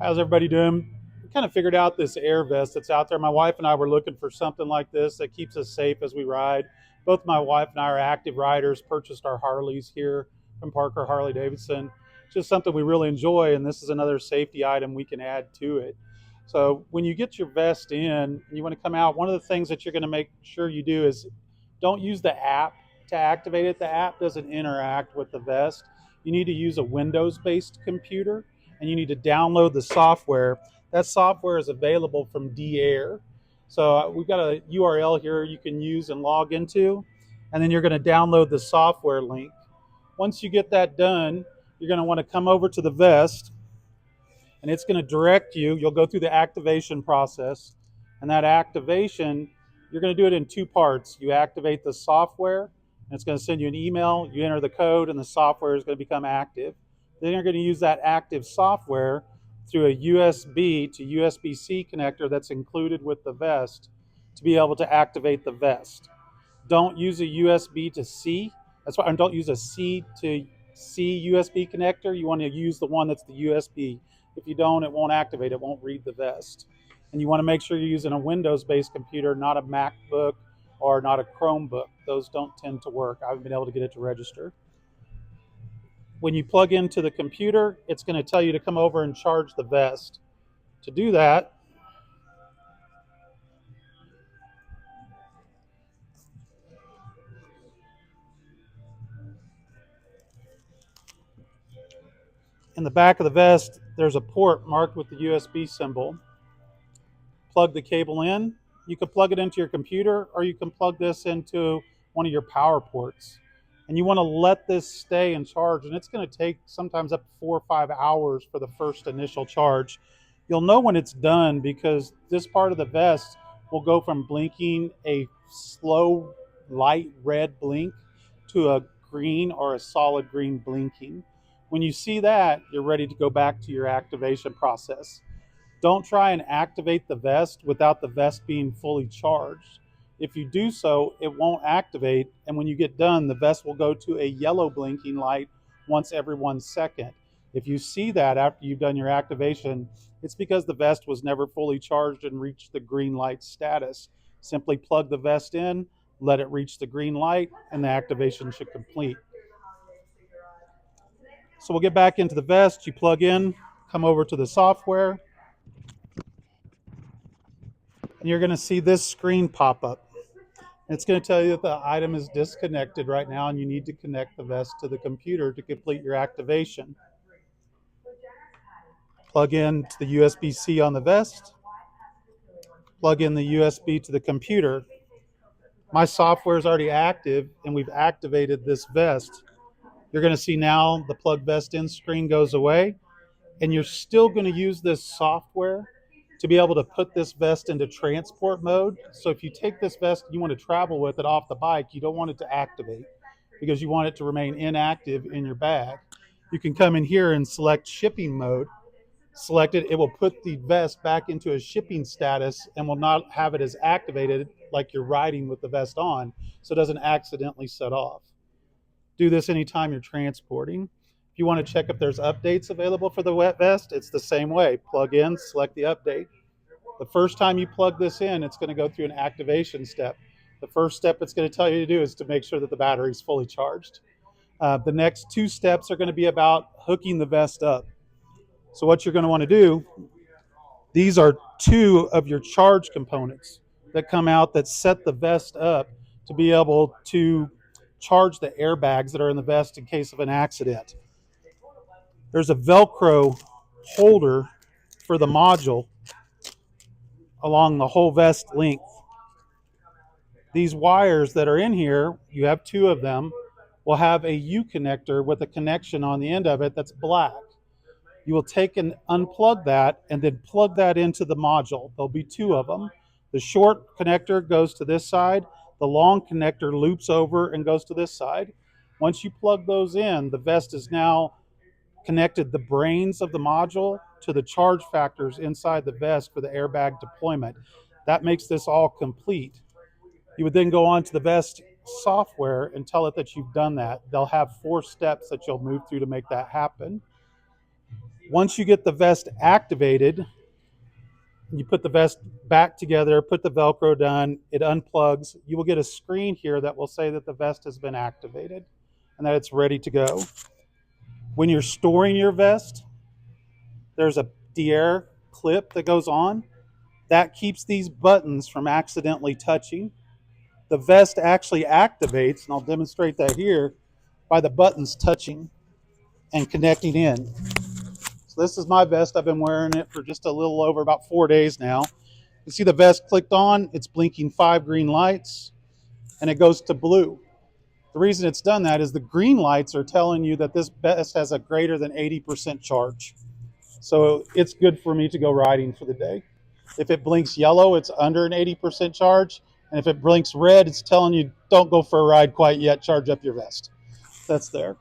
How's everybody doing? We kind of figured out this air vest that's out there. My wife and I were looking for something like this that keeps us safe as we ride. Both my wife and I are active riders, purchased our Harleys here from Parker Harley-Davidson. Just something we really enjoy, and this is another safety item we can add to it. So when you get your vest in and you want to come out, one of the things that you're going to make sure you do is don't use the app to activate it. The app doesn't interact with the vest. You need to use a Windows-based computer and you need to download the software. That software is available from D-Air. So we've got a URL here you can use and log into, and then you're going to download the software link. Once you get that done, you're going to want to come over to the vest, and it's going to direct you. You'll go through the activation process, and that activation, you're going to do it in two parts. You activate the software, and it's going to send you an email. You enter the code, and the software is going to become active. Then you're going to use that active software through a USB to USB-C connector that's included with the vest to be able to activate the vest. Don't use a USB to C. That's why don't use a C to C USB connector. You want to use the one that's the USB. If you don't, it won't activate. It won't read the vest. And you want to make sure you're using a Windows-based computer, not a MacBook or not a Chromebook. Those don't tend to work. I haven't been able to get it to register. When you plug into the computer, it's going to tell you to come over and charge the vest. To do that, in the back of the vest, there's a port marked with the USB symbol. Plug the cable in. You can plug it into your computer, or you can plug this into one of your power ports. And you want to let this stay in charge, and it's going to take sometimes up to 4 or 5 hours for the first initial charge. You'll know when it's done because this part of the vest will go from blinking a slow light red blink to a green or a solid green blinking. When you see that, you're ready to go back to your activation process. Don't try and activate the vest without the vest being fully charged. If you do so, it won't activate, and when you get done, the vest will go to a yellow blinking light once every 1 second. If you see that after you've done your activation, it's because the vest was never fully charged and reached the green light status. Simply plug the vest in, let it reach the green light, and the activation should complete. So we'll get back into the vest. You plug in, come over to the software, and you're going to see this screen pop up. It's going to tell you that the item is disconnected right now and you need to connect the vest to the computer to complete your activation. Plug in to the USB-C on the vest, plug in the USB to the computer. My software is already active and we've activated this vest. You're going to see now the plug vest in screen goes away, and you're still going to use this software to be able to put this vest into transport mode. So if you take this vest and you want to travel with it off the bike, you don't want it to activate because you want it to remain inactive in your bag. You can come in here and select shipping mode. Select it, it will put the vest back into a shipping status and will not have it as activated like you're riding with the vest on, so it doesn't accidentally set off. Do this anytime you're transporting. If you want to check if there's updates available for the wet vest, it's the same way. Plug in, select the update. The first time you plug this in, it's going to go through an activation step. The first step it's going to tell you to do is to make sure that the battery is fully charged. The next two steps are going to be about hooking the vest up. So what you're going to want to do, these are two of your charge components that come out that set the vest up to be able to charge the airbags that are in the vest in case of an accident. There's a Velcro holder for the module along the whole vest length. These wires that are in here, you have two of them, will have a U connector with a connection on the end of it that's black. You will take and unplug that and then plug that into the module. There'll be two of them. The short connector goes to this side. The long connector loops over and goes to this side. Once you plug those in, the vest is now connected the brains of the module to the charge factors inside the vest for the airbag deployment. That makes this all complete. You would then go on to the vest software and tell it that you've done that. They'll have 4 steps that you'll move through to make that happen. Once you get the vest activated, you put the vest back together, put the Velcro done, it unplugs. You will get a screen here that will say that the vest has been activated and that it's ready to go. When you're storing your vest, there's a Dier clip that goes on. That keeps these buttons from accidentally touching. The vest actually activates, and I'll demonstrate that here, by the buttons touching and connecting in. So this is my vest. I've been wearing it for just a little over about 4 days now. You see the vest clicked on, it's blinking 5 green lights, and it goes to blue. The reason it's done that is the green lights are telling you that this vest has a greater than 80% charge. So it's good for me to go riding for the day. If it blinks yellow, it's under an 80% charge. And if it blinks red, it's telling you don't go for a ride quite yet, charge up your vest. That's there.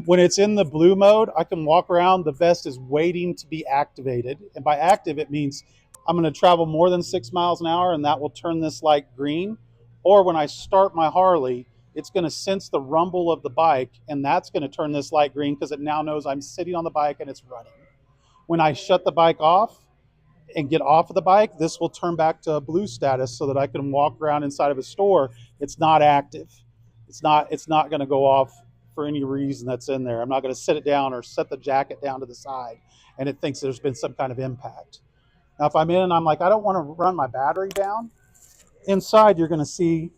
When it's in the blue mode, I can walk around. The vest is waiting to be activated. And by active, it means I'm going to travel more than 6 miles an hour, and that will turn this light green. Or when I start my Harley, it's going to sense the rumble of the bike, and that's going to turn this light green because it now knows I'm sitting on the bike and it's running. When I shut the bike off and get off of the bike, this will turn back to a blue status so that I can walk around inside of a store. It's not active. It's not going to go off for any reason that's in there. I'm not going to sit it down or set the jacket down to the side and it thinks there's been some kind of impact. Now, if I'm in and I'm like, I don't want to run my battery down, inside you're going to see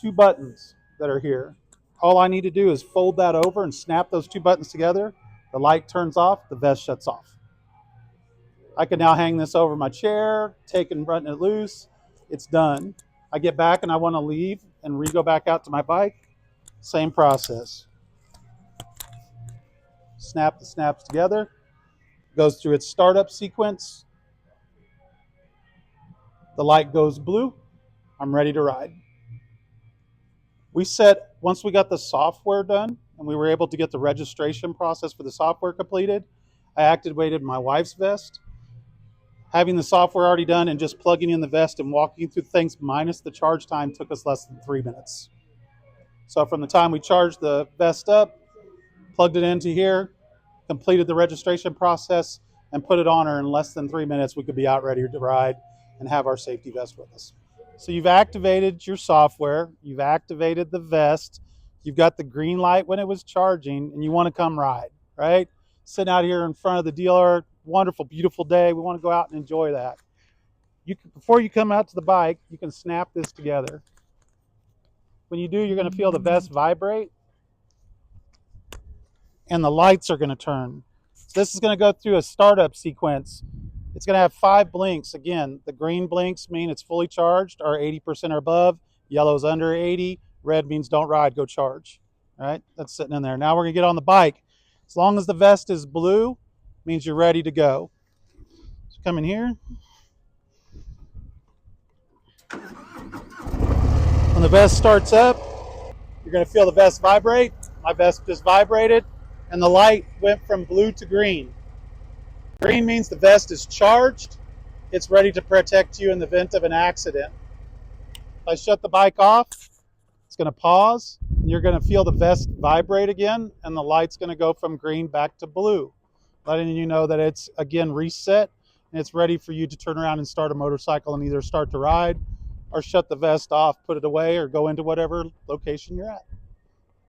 2 buttons that are here. All I need to do is fold that over and snap those 2 buttons together. The light turns off, the vest shuts off. I can now hang this over my chair, take and run it loose. It's done. I get back and I want to leave and go back out to my bike. Same process. Snap the snaps together. Goes through its startup sequence. The light goes blue. I'm ready to ride. Once we got the software done and we were able to get the registration process for the software completed, I activated my wife's vest. Having the software already done and just plugging in the vest and walking through things minus the charge time took us less than 3 minutes. So from the time we charged the vest up, plugged it into here, completed the registration process, and put it on her in less than 3 minutes, we could be out ready to ride and have our safety vest with us. So you've activated your software, you've activated the vest, you've got the green light when it was charging, and you want to come ride, right? Sitting out here in front of the dealer, wonderful, beautiful day. We want to go out and enjoy that. Before you come out to the bike, you can snap this together. When you do, you're going to feel the vest vibrate, and the lights are going to turn. So this is going to go through a startup sequence. It's going to have 5 blinks. Again, the green blinks mean it's fully charged or 80% or above. Yellow's under 80. Red means don't ride, go charge. All right, that's sitting in there. Now we're going to get on the bike. As long as the vest is blue, means you're ready to go. So come in here. When the vest starts up, you're going to feel the vest vibrate. My vest just vibrated, and the light went from blue to green. Green means the vest is charged. It's ready to protect you in the event of an accident. If I shut the bike off, it's going to pause, and you're going to feel the vest vibrate again, and the light's going to go from green back to blue, letting you know that it's, again, reset, and it's ready for you to turn around and start a motorcycle and either start to ride or shut the vest off, put it away, or go into whatever location you're at.